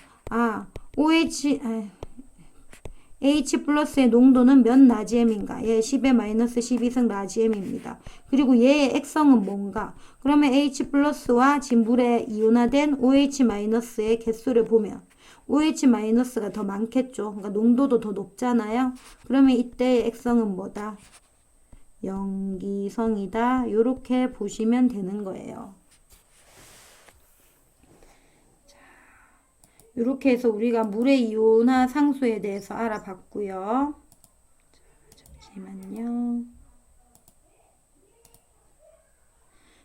H 플러스의 농도는 몇 라지엠인가? 얘 10의 마이너스 12승 라지엠입니다. 그리고 얘의 액성은 뭔가? 그러면 H 플러스와 지금 물에 이온화된 OH 마이너스의 개수를 보면 OH 마이너스가 더 많겠죠. 그러니까 농도도 더 높잖아요. 그러면 이때의 액성은 뭐다? 염기성이다. 이렇게 보시면 되는 거예요. 이렇게 해서 우리가 물의 이온화 상수에 대해서 알아봤고요. 잠시만요.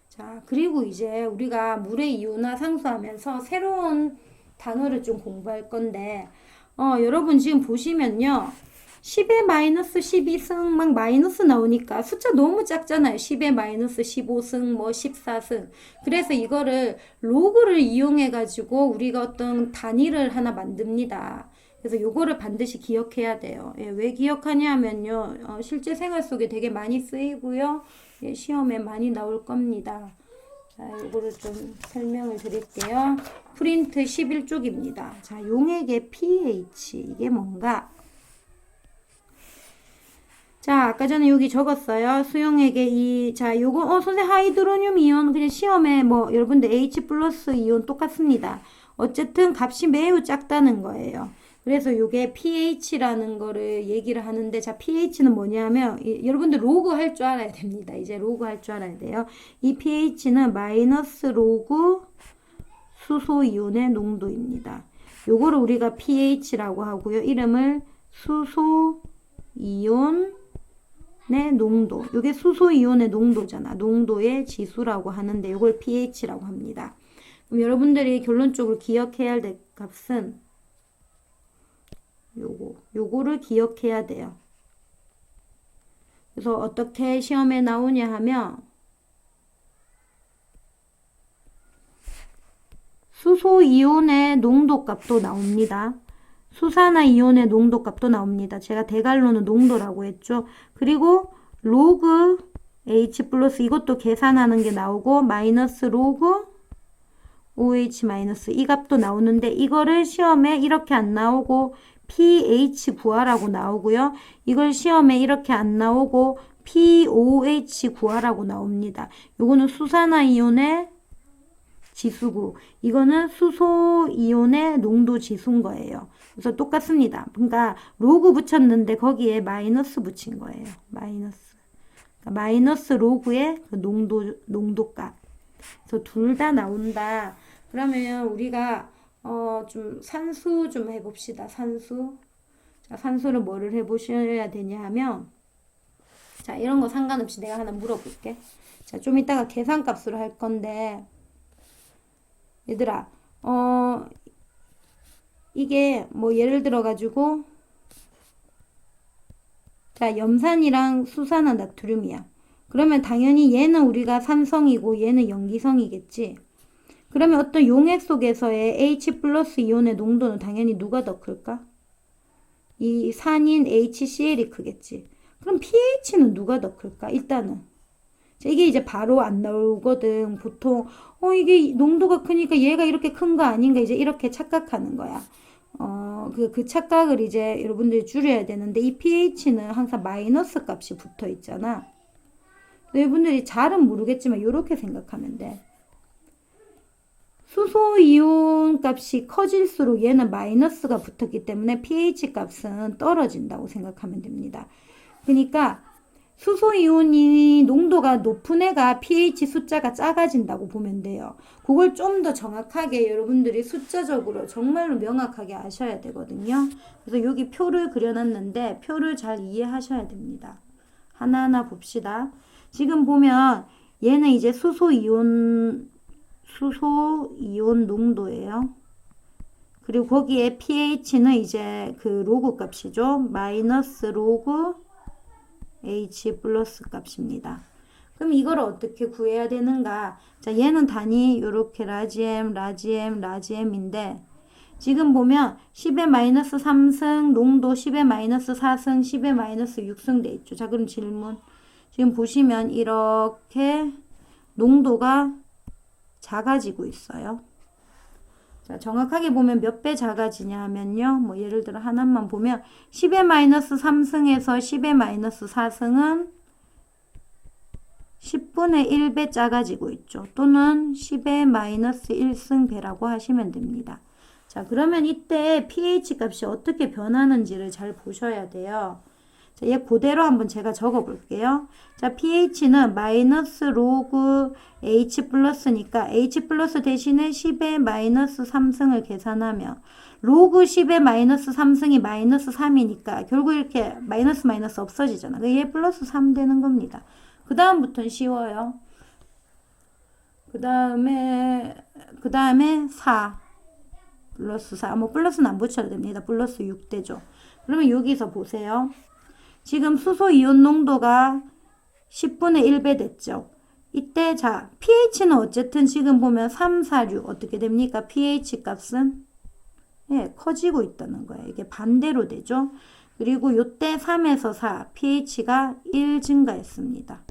자, 그리고 이제 우리가 물의 이온화 상수하면서 새로운 단어를 좀 공부할 건데 여러분 지금 보시면요. 10의 마이너스 12승 막 마이너스 나오니까 숫자 너무 작잖아요. 10의 마이너스 15승 뭐 14승. 그래서 이거를 로그를 이용해 가지고 우리가 어떤 단위를 하나 만듭니다. 그래서 요거를 반드시 기억해야 돼요. 예, 왜 기억하냐면요. 실제 생활 속에 되게 많이 쓰이고요. 예, 시험에 많이 나올 겁니다. 자, 요거를 좀 설명을 드릴게요. 프린트 11쪽입니다. 자, 용액의 pH 이게 뭔가? 자, 아까 전에 여기 적었어요. 수용액의 자, 요거 선생님 하이드로늄 이온 그냥 시험에 뭐 여러분들 H 플러스 이온 똑같습니다. 어쨌든 값이 매우 작다는 거예요. 그래서 요게 pH라는 거를 얘기를 하는데, 자, pH는 뭐냐면 여러분들 로그 할 줄 알아야 됩니다. 이제 로그 할 줄 알아야 돼요. 이 pH는 마이너스 로그 수소 이온의 농도입니다. 요거를 우리가 pH라고 하고요. 이름을 수소 이온의 농도. 요게 수소 이온의 농도잖아. 농도의 지수라고 하는데 요걸 pH라고 합니다. 그럼 여러분들이 결론적으로 기억해야 될 값은 요거를 기억해야 돼요. 그래서 어떻게 시험에 나오냐 하면 수소 이온의 농도값도 나옵니다. 수산화 이온의 농도값도 나옵니다. 제가 대괄호는 농도라고 했죠. 그리고 로그 H 플러스 이것도 계산하는 게 나오고 마이너스 로그 OH 마이너스 이 값도 나오는데 이거를 시험에 이렇게 안 나오고 pH 구하라고 나오고요. 이걸 시험에 이렇게 안 나오고 pOH 구하라고 나옵니다. 요거는 수산화 이온의 지수고 이거는 수소 이온의 농도 지수인 거예요. 그래서 똑같습니다. 그러니까 로그 붙였는데 거기에 마이너스 붙인 거예요. 마이너스. 그러니까 마이너스 로그의 그 농도값. 그래서 둘 다 나온다. 그러면 우리가 좀 산수 좀 해봅시다. 산수. 자, 산수를 뭐를 해보셔야 되냐 하면 자, 이런 거 상관없이 내가 하나 물어볼게. 자, 좀 이따가 계산값으로 할 건데 얘들아, 이게 뭐 예를 들어 가지고 자, 염산이랑 수산화 나트륨이야. 그러면 당연히 얘는 우리가 산성이고 얘는 염기성이겠지. 그러면 어떤 용액 속에서의 H 플러스 이온의 농도는 당연히 누가 더 클까? 이 산인 HCl이 크겠지. 그럼 pH는 누가 더 클까? 일단은. 자, 이게 이제 바로 안 나오거든. 보통, 이게 농도가 크니까 얘가 이렇게 큰 거 아닌가? 이제 이렇게 착각하는 거야. 그 착각을 이제 여러분들이 줄여야 되는데, 이 pH는 항상 마이너스 값이 붙어 있잖아. 여러분들이 잘은 모르겠지만, 이렇게 생각하면 돼. 수소 이온 값이 커질수록 얘는 마이너스가 붙었기 때문에 pH 값은 떨어진다고 생각하면 됩니다. 그러니까 수소 이온이 농도가 높은 애가 pH 숫자가 작아진다고 보면 돼요. 그걸 좀 더 정확하게 여러분들이 숫자적으로 정말로 명확하게 아셔야 되거든요. 그래서 여기 표를 그려놨는데 표를 잘 이해하셔야 됩니다. 하나하나 봅시다. 지금 보면 얘는 이제 수소 이온 농도예요. 그리고 거기에 pH는 이제 그 로그 값이죠. 마이너스 로그 H 플러스 값입니다. 그럼 이걸 어떻게 구해야 되는가? 자, 얘는 단위 요렇게 라지엠인데 지금 보면 10의 마이너스 3승 농도 10의 마이너스 4승 10의 마이너스 6승 돼 있죠. 자, 그럼 질문. 지금 보시면 이렇게 농도가 작아지고 있어요. 자, 정확하게 보면 몇 배 작아지냐 하면요. 뭐 예를 들어 하나만 보면 10의 마이너스 3승에서 10의 마이너스 4승은 10분의 1배 작아지고 있죠. 또는 10의 마이너스 1승 배라고 하시면 됩니다. 자, 그러면 이때 pH 값이 어떻게 변하는지를 잘 보셔야 돼요. 자, 얘 그대로 한번 제가 적어 볼게요. 자, pH는 마이너스 로그 H 플러스니까 H 플러스 대신에 10의 마이너스 3승을 계산하면 로그 10의 마이너스 3승이 마이너스 3이니까 결국 이렇게 마이너스 없어지잖아. 얘 플러스 3 되는 겁니다. 그 다음부터는 쉬워요. 그 다음에 4 플러스 4 뭐 플러스는 안 붙여도 됩니다. 플러스 6 되죠. 그러면 여기서 보세요. 지금 수소 이온 농도가 10분의 1배 됐죠. 이때 자 pH는 어쨌든 지금 보면 3, 4, 6 어떻게 됩니까? pH 값은 커지고 있다는 거예요. 이게 반대로 되죠. 그리고 요때 3에서 4 pH가 1 증가했습니다.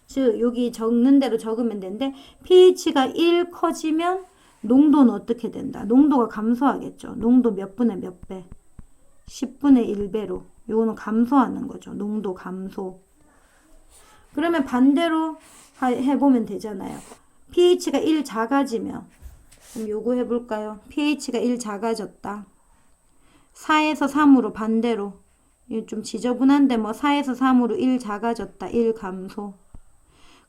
즉 여기 적는 대로 적으면 되는데 pH가 1 커지면 농도는 어떻게 된다? 농도가 감소하겠죠. 농도 몇 분의 몇 배? 10분의 1배로. 요거는 감소하는 거죠. 농도 감소. 그러면 반대로 해보면 되잖아요. pH가 1 작아지면 그럼 요거 해볼까요? pH가 1 작아졌다. 4에서 3으로 반대로 좀 지저분한데 뭐 4에서 3으로 1 작아졌다. 1 감소.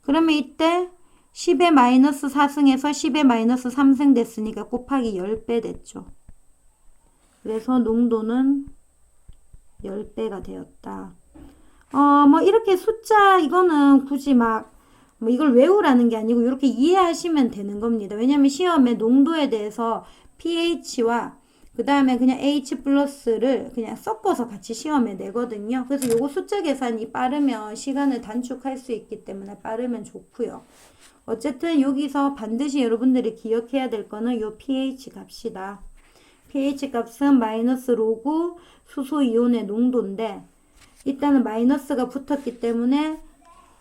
그러면 이때 10의 마이너스 4승에서 10의 마이너스 3승 됐으니까 곱하기 10배 됐죠. 그래서 농도는 10배가 되었다. 뭐 이렇게 숫자 이거는 굳이 막 뭐 이걸 외우라는 게 아니고 이렇게 이해하시면 되는 겁니다. 왜냐면 시험에 농도에 대해서 pH와 그 다음에 그냥 H 플러스를 그냥 섞어서 같이 시험에 내거든요. 그래서 요거 숫자 계산이 빠르면 시간을 단축할 수 있기 때문에 빠르면 좋고요. 어쨌든 여기서 반드시 여러분들이 기억해야 될 거는 요 pH 값이다. pH 값은 마이너스 로그 수소 이온의 농도인데 일단은 마이너스가 붙었기 때문에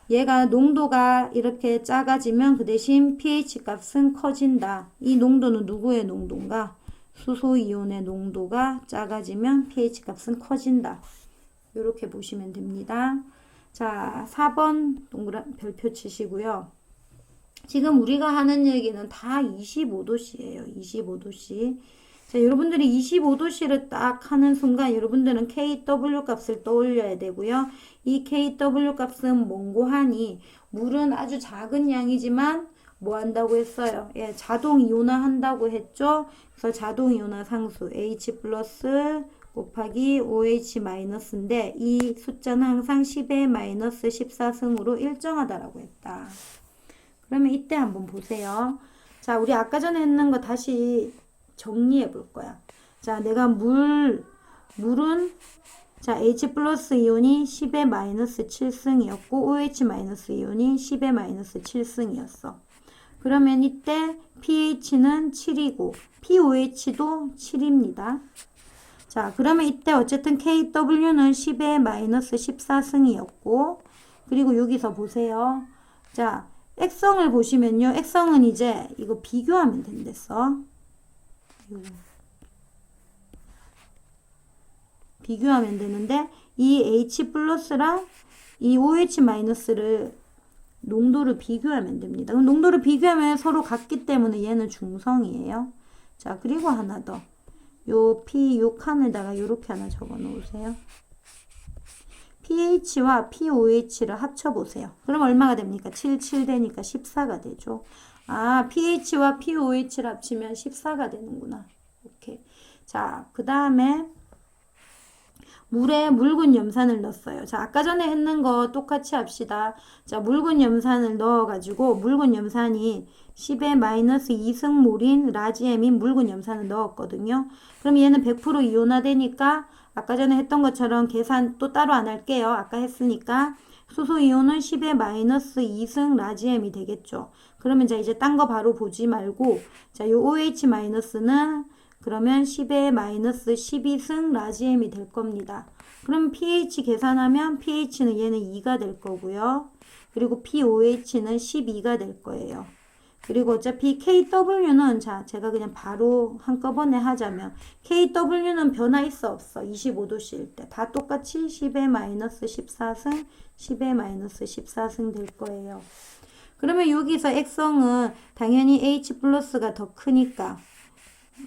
얘가 농도가 이렇게 작아지면 그 대신 pH 값은 커진다. 이 농도는 누구의 농도인가? 수소 이온의 농도가 작아지면 pH 값은 커진다. 이렇게 보시면 됩니다. 자, 4번 동그란 별표 치시고요. 지금 우리가 하는 얘기는 다 25도씨예요. 25도씨. 자, 여러분들이 25도씨를 딱 하는 순간 여러분들은 KW 값을 떠올려야 되고요. 이 KW 값은 뭔고 하니 물은 아주 작은 양이지만 뭐 한다고 했어요? 예, 자동 이온화 한다고 했죠. 그래서 자동 이온화 상수 H 플러스 곱하기 OH 마이너스인데 이 숫자는 항상 10의 마이너스 14승으로 일정하다라고 했다. 그러면 이때 한번 보세요. 자, 우리 아까 전에 했는 거 다시 정리해 볼 거야. 자, 내가 물은 자, H 플러스 이온이 10의 마이너스 7승이었고 OH 마이너스 이온이 10의 마이너스 7승이었어. 그러면 이때 pH는 7이고 pOH도 7입니다. 자, 그러면 이때 어쨌든 KW는 10의 마이너스 14승이었고 그리고 여기서 보세요. 자, 액성을 보시면요. 액성은 이제 이거 비교하면 된댔어. 비교하면 되는데 이 H 플러스랑 이 OH 마이너스를 농도를 비교하면 됩니다. 그럼 농도를 비교하면 서로 같기 때문에 얘는 중성이에요. 자, 그리고 하나 더. 요 P 요 칸에다가 요렇게 하나 적어 놓으세요. pH와 pOH를 합쳐보세요. 그럼 얼마가 됩니까? 7, 7 되니까 14가 되죠. 아, pH와 pOH를 합치면 14가 되는구나. 오케이. 자, 그 다음에 물에 묽은 염산을 넣었어요. 자, 아까 전에 했는 거 똑같이 합시다. 자, 묽은 염산을 넣어가지고 묽은 염산이 10의 마이너스 2승몰인 라지엠인 묽은 염산을 넣었거든요. 그럼 얘는 100% 이온화되니까 아까 전에 했던 것처럼 계산 또 따로 안 할게요. 아까 했으니까 수소이온은 10의 마이너스 2승 라지엠이 되겠죠. 그러면 자, 이제 딴 거 바로 보지 말고 자, 요 OH 마이너스는 그러면 10의 마이너스 12승 라지엠이 될 겁니다. 그럼 pH 계산하면 pH는 얘는 2가 될 거고요. 그리고 pOH는 12가 될 거예요. 그리고 어차피 KW는 자, 제가 그냥 바로 한꺼번에 하자면 KW는 변화 있어 없어? 25도씨일 때 다 똑같이 10의 마이너스 14승 10의 마이너스 14승 될 거예요. 그러면 여기서 액성은 당연히 H 플러스가 더 크니까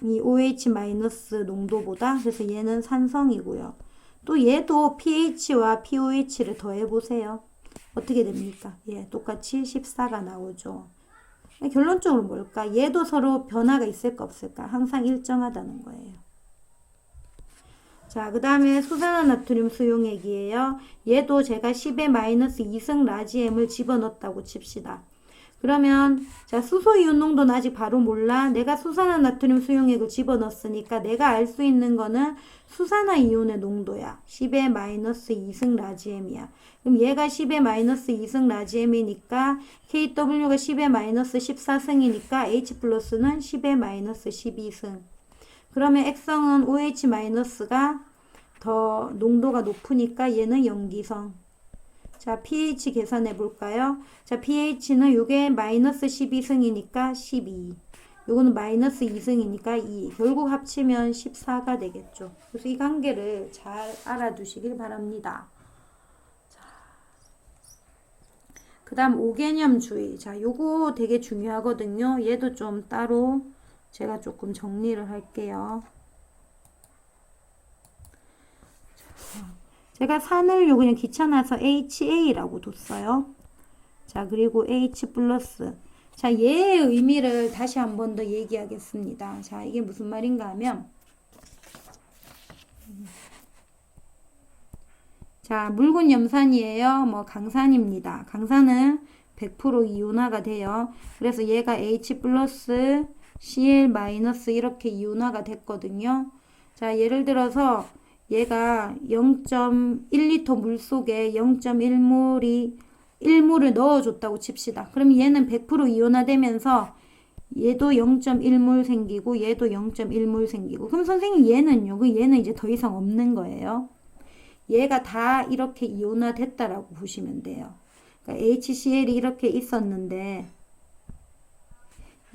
이 OH 마이너스 농도보다 그래서 얘는 산성이고요. 또 얘도 pH와 pOH를 더해보세요. 어떻게 됩니까? 예, 똑같이 14가 나오죠. 결론적으로 뭘까? 얘도 서로 변화가 있을까 없을까? 항상 일정하다는 거예요. 자, 그 다음에 수산화나트륨 수용액이에요. 얘도 제가 10의 마이너스 2승 라지엠을 집어넣었다고 칩시다. 그러면 자, 수소이온 농도는 아직 바로 몰라. 내가 수산화나트륨 수용액을 집어넣었으니까 내가 알 수 있는 거는 수산화이온의 농도야. 10의 마이너스 2승 라지엠이야. 그럼 얘가 10의 마이너스 2승 라지엠이니까 KW가 10의 마이너스 14승이니까 H 플러스는 10의 마이너스 12승. 그러면 액성은 OH 마이너스가 더 농도가 높으니까 얘는 염기성. 자, pH 계산해 볼까요? 자, pH는 요게 마이너스 12승이니까 12. 요거는 마이너스 2승이니까 2. 결국 합치면 14가 되겠죠. 그래서 이 관계를 잘 알아두시길 바랍니다. 그 다음 5개념 주의. 자, 요거 되게 중요하거든요. 얘도 좀 따로 제가 조금 정리를 할게요. 제가 산을 요 그냥 귀찮아서 HA라고 뒀어요. 자, 그리고 H 플러스. 자, 얘의 의미를 다시 한 번 더 얘기하겠습니다. 자, 이게 무슨 말인가 하면 자, 묽은 염산이에요. 뭐 강산입니다. 강산은 100% 이온화가 돼요. 그래서 얘가 H 플러스 Cl 마이너스 이렇게 이온화가 됐거든요. 자, 예를 들어서 얘가 0.1리터 물 속에 0.1몰이 1몰을 넣어줬다고 칩시다. 그럼 얘는 100% 이온화되면서 얘도 0.1몰 생기고 얘도 0.1몰 생기고 그럼 선생님 얘는요? 얘는 이제 더 이상 없는 거예요. 얘가 다 이렇게 이온화 됐다라고 보시면 돼요. 그러니까 HCl이 이렇게 있었는데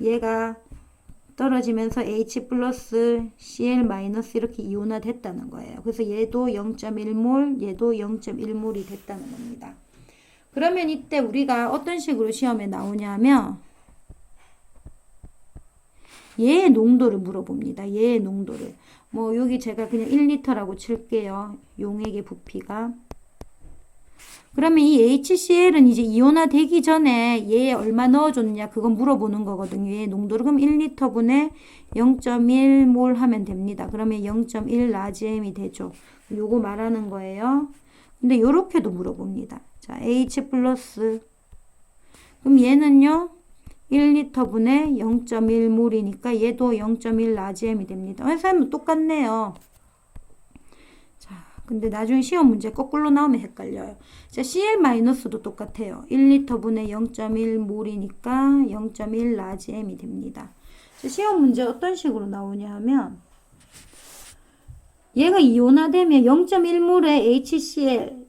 얘가 떨어지면서 H 플러스 Cl 마이너스 이렇게 이온화 됐다는 거예요. 그래서 얘도 0.1몰, 얘도 0.1몰이 됐다는 겁니다. 그러면 이때 우리가 어떤 식으로 시험에 나오냐면 얘의 농도를 물어봅니다. 얘의 농도를. 뭐 여기 제가 그냥 1리터라고 칠게요. 용액의 부피가. 그러면 이 HCl은 이제 이온화 되기 전에 얘에 얼마 넣어줬냐 그건 물어보는 거거든요. 얘의 농도를 그럼 1리터분에 0.1몰 하면 됩니다. 그러면 0.1 라지엠이 되죠. 요거 말하는 거예요. 근데 요렇게도 물어봅니다. 자, H 플러스. 그럼 얘는요, 1리터분에 0.1몰이니까 얘도 0.1 라지엠이 됩니다. 선생님 똑같네요. 자, 근데 나중에 시험 문제 거꾸로 나오면 헷갈려요. 자, Cl-도 똑같아요. 1리터분에 0.1몰이니까 0.1 라지엠이 됩니다. 자, 시험 문제 어떤 식으로 나오냐 하면 얘가 이온화되면 0.1몰의 HCl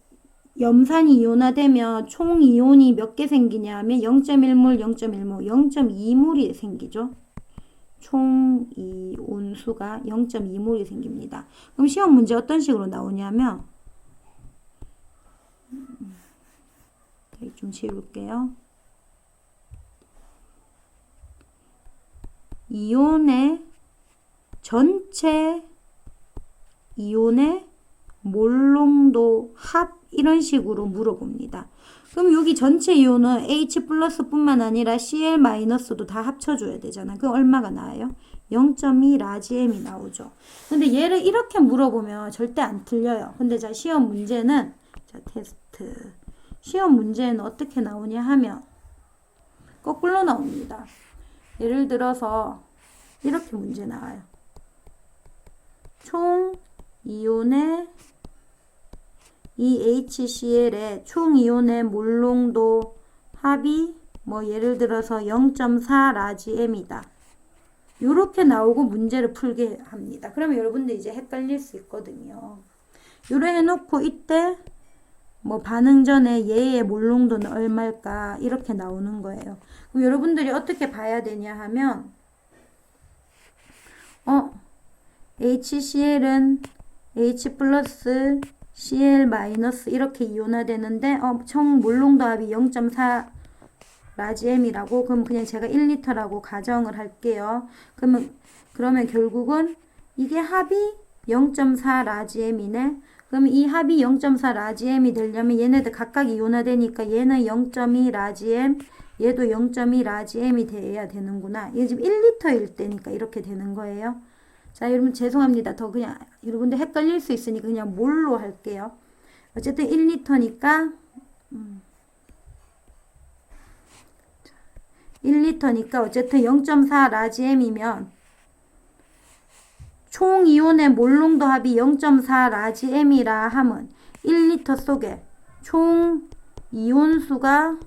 염산이 이온화되면 총 이온이 몇 개 생기냐 하면 0.1몰, 0.1몰, 0.2몰이 생기죠. 총 이온 수가 0.2몰이 생깁니다. 그럼 시험 문제 어떤 식으로 나오냐면 좀 지울게요. 이온의 전체 이온의 몰농도 합 이런 식으로 물어봅니다. 그럼 여기 전체 이온은 H 플러스뿐만 아니라 Cl 마이너스도 다 합쳐줘야 되잖아. 그럼 얼마가 나와요? 0.2 라지엠이 나오죠. 근데 얘를 이렇게 물어보면 절대 안 틀려요. 근데 자 시험 문제는 자 테스트 시험 문제는 어떻게 나오냐 하면 거꾸로 나옵니다. 예를 들어서 이렇게 문제 나와요. 총 이온의 이 HCl의 총 이온의 몰농도 합이 뭐 예를 들어서 0.4 라지엠이다. 요렇게 나오고 문제를 풀게 합니다. 그러면 여러분들 이제 헷갈릴 수 있거든요. 요래 해놓고 이때 뭐 반응 전에 얘의 몰농도는 얼마일까 이렇게 나오는 거예요. 그럼 여러분들이 어떻게 봐야 되냐 하면 HCl은 H 플러스 Cl 마이너스 이렇게 이온화되는데 총 몰농도 합이 0.4 라지엠이라고 그럼 그냥 제가 1리터라고 가정을 할게요. 그러면 결국은 이게 합이 0.4 라지엠이네. 그럼 이 합이 0.4 라지엠이 되려면 얘네들 각각 이온화되니까 얘는 0.2 라지엠 얘도 0.2 라지엠이 돼야 되는구나. 이게 지금 1리터일 때니까 이렇게 되는 거예요. 자, 여러분 죄송합니다. 더 그냥 여러분들 헷갈릴 수 있으니까 그냥 몰로 할게요. 어쨌든 1리터니까 1리터니까 어쨌든 0.4 라지엠이면 총 이온의 몰농도 합이 0.4 라지엠이라 함은 1리터 속에 총 이온수가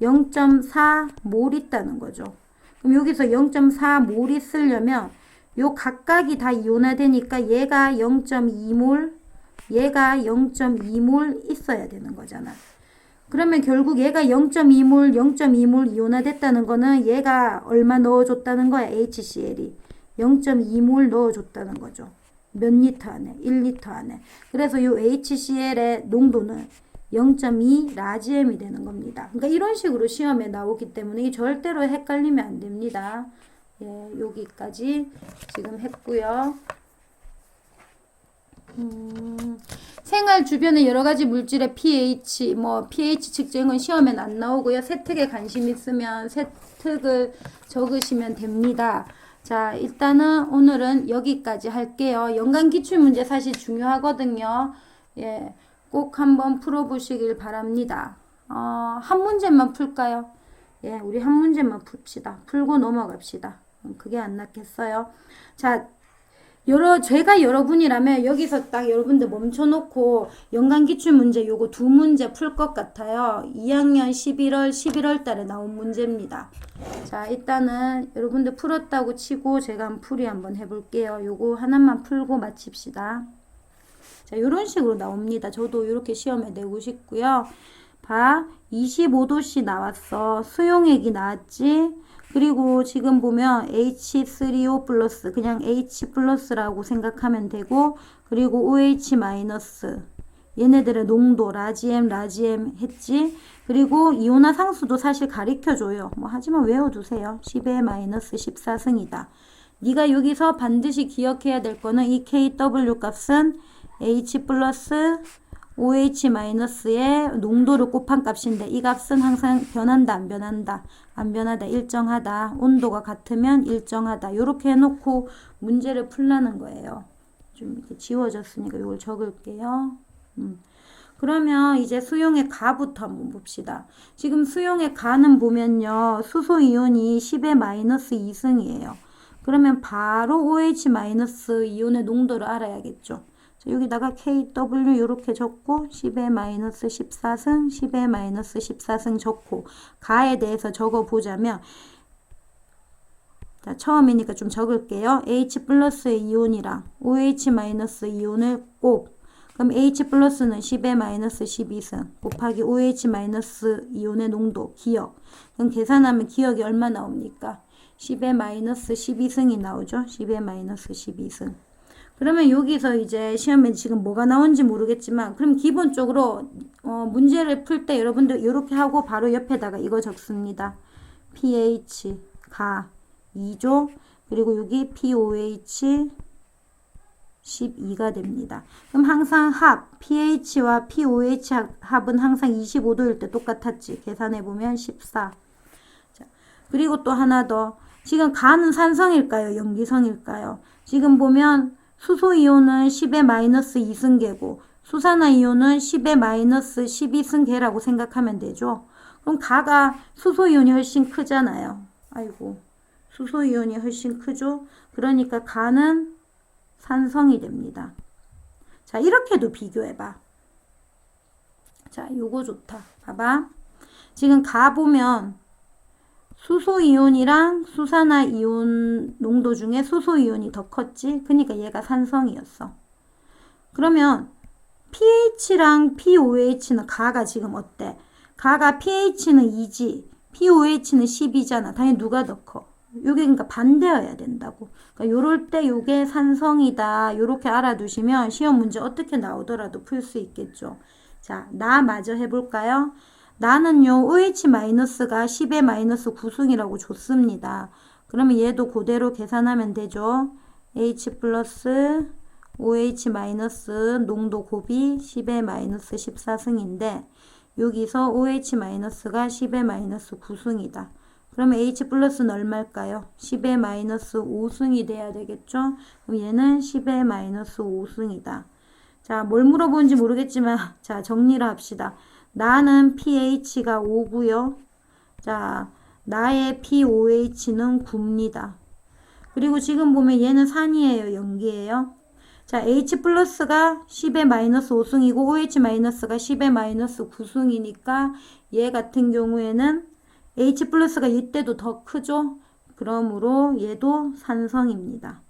0.4 몰 있다는 거죠. 그럼 여기서 0.4 몰 있으려면 요 각각이 다 이온화되니까 얘가 0.2몰, 얘가 0.2몰 있어야 되는 거잖아. 그러면 결국 얘가 0.2몰, 0.2몰 이온화됐다는 거는 얘가 얼마 넣어줬다는 거야, HCl이. 0.2몰 넣어줬다는 거죠. 몇 리터 안에? 1리터 안에. 그래서 요 HCl의 농도는 0.2 라지엠이 되는 겁니다. 그러니까 이런 식으로 시험에 나오기 때문에 절대로 헷갈리면 안 됩니다. 예, 여기까지 지금 했고요. 생활 주변의 여러 가지 물질의 pH, pH 측정은 시험엔 안 나오고요. 세특에 관심 있으면 세특을 적으시면 됩니다. 자, 일단은 오늘은 여기까지 할게요. 연간 기출문제 사실 중요하거든요. 예, 꼭 한번 풀어보시길 바랍니다. 한 문제만 풀까요? 예, 우리 한 문제만 풉시다. 풀고 넘어갑시다. 그게 안 낫겠어요? 자, 제가 여러분이라면 여기서 딱 여러분들 멈춰놓고 연간 기출문제 요거 두 문제 풀 것 같아요. 2학년 11월 달에 나온 문제입니다. 자, 일단은 여러분들 풀었다고 치고 제가 풀이 한번 해볼게요. 요거 하나만 풀고 마칩시다. 자, 요런 식으로 나옵니다. 저도 이렇게 시험에 내고 싶고요. 봐, 25도씨 나왔어. 수용액이 나왔지? 그리고 지금 보면 H3O 플러스 그냥 H 플러스라고 생각하면 되고 그리고 OH 마이너스 얘네들의 농도 라지엠 했지. 그리고 이온화 상수도 사실 가리켜줘요. 뭐 하지만 외워두세요. 10의 마이너스 14승이다. 네가 여기서 반드시 기억해야 될 거는 이 KW 값은 H 플러스 OH 마이너스의 농도를 곱한 값인데 이 값은 항상 변한다 안 변한다? 안 변하다 일정하다. 온도가 같으면 일정하다. 이렇게 해놓고 문제를 풀라는 거예요. 좀 이렇게 지워졌으니까 이걸 적을게요. 그러면 이제 수용의 가부터 한번 봅시다. 지금 수용의 가는 보면요. 수소 이온이 10의 마이너스 2승이에요. 그러면 바로 OH 마이너스 이온의 농도를 알아야겠죠. 자, 여기다가 KW 이렇게 적고 10의 마이너스 14승, 10의 마이너스 14승 적고 가에 대해서 적어보자면 자, 처음이니까 좀 적을게요. H 플러스의 이온이랑 OH 마이너스 이온을 곱 그럼 H 플러스는 10의 마이너스 12승 곱하기 OH 마이너스 이온의 농도 기억. 그럼 계산하면 기억이 얼마 나옵니까? 10의 마이너스 12승이 나오죠. 10의 마이너스 12승. 그러면 여기서 이제 시험에 지금 뭐가 나온지 모르겠지만 그럼 기본적으로 문제를 풀 때 여러분들 이렇게 하고 바로 옆에다가 이거 적습니다. pH 가 2조 그리고 여기 pOH 12가 됩니다. 그럼 항상 합 pH와 pOH 합은 항상 25도일 때 똑같았지. 계산해보면 14. 자, 그리고 또 하나 더. 지금 가는 산성일까요? 염기성일까요? 지금 보면 수소이온은 10의 마이너스 2승계고 수산화이온은 10의 마이너스 12승계라고 생각하면 되죠. 그럼 가가 수소이온이 훨씬 크잖아요. 아이고 수소이온이 훨씬 크죠. 그러니까 가는 산성이 됩니다. 자 이렇게도 비교해봐. 자 요거 좋다. 봐봐. 지금 가 보면 수소이온이랑 수산화이온 농도 중에 수소이온이 더 컸지? 그러니까 얘가 산성이었어. 그러면 pH랑 pOH는 가가 지금 어때? 가가 pH는 2지 pOH는 10이잖아. 당연히 누가 더 커? 요게 그러니까 반대여야 된다고. 그러니까 요럴 때 요게 산성이다. 요렇게 알아두시면 시험 문제 어떻게 나오더라도 풀 수 있겠죠. 자, 나 마저 해볼까요? 나는요 OH-가 10의 마이너스 9승이라고 줬습니다. 그러면 얘도 그대로 계산하면 되죠. H 플러스 OH 마이너스 농도 곱이 10의 마이너스 14승인데 여기서 OH-가 10의 마이너스 9승이다. 그러면 H 플러스는 얼마일까요? 10의 마이너스 5승이 돼야 되겠죠? 그럼 얘는 10의 마이너스 5승이다. 자, 뭘 물어보는지 모르겠지만 자 정리를 합시다. 나는 pH가 5고요. 자, 나의 pOH는 9입니다. 그리고 지금 보면 얘는 산이에요, 염기예요. 자, H 플러스가 10의 마이너스 5승이고 OH 마이너스가 10의 마이너스 9승이니까 얘 같은 경우에는 H 플러스가 이때도 더 크죠. 그러므로 얘도 산성입니다.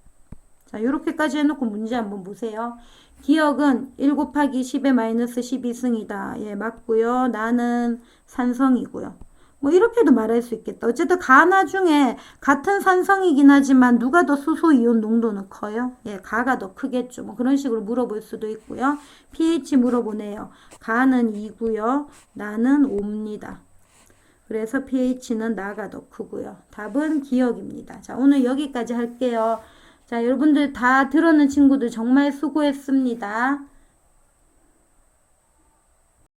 자, 이렇게까지 해놓고 문제 한번 보세요. 기억은 1 곱하기 10의 마이너스 12승이다. 예, 맞고요. 나는 산성이고요. 뭐 이렇게도 말할 수 있겠다. 어쨌든 가나 중에 같은 산성이긴 하지만 누가 더 수소이온 농도는 커요? 예, 가가 더 크겠죠. 뭐 그런 식으로 물어볼 수도 있고요. pH 물어보네요. 가는 2고요. 나는 5입니다. 그래서 pH는 나가 더 크고요. 답은 기억입니다. 자, 오늘 여기까지 할게요. 자, 여러분들 다 들었는 친구들 정말 수고했습니다.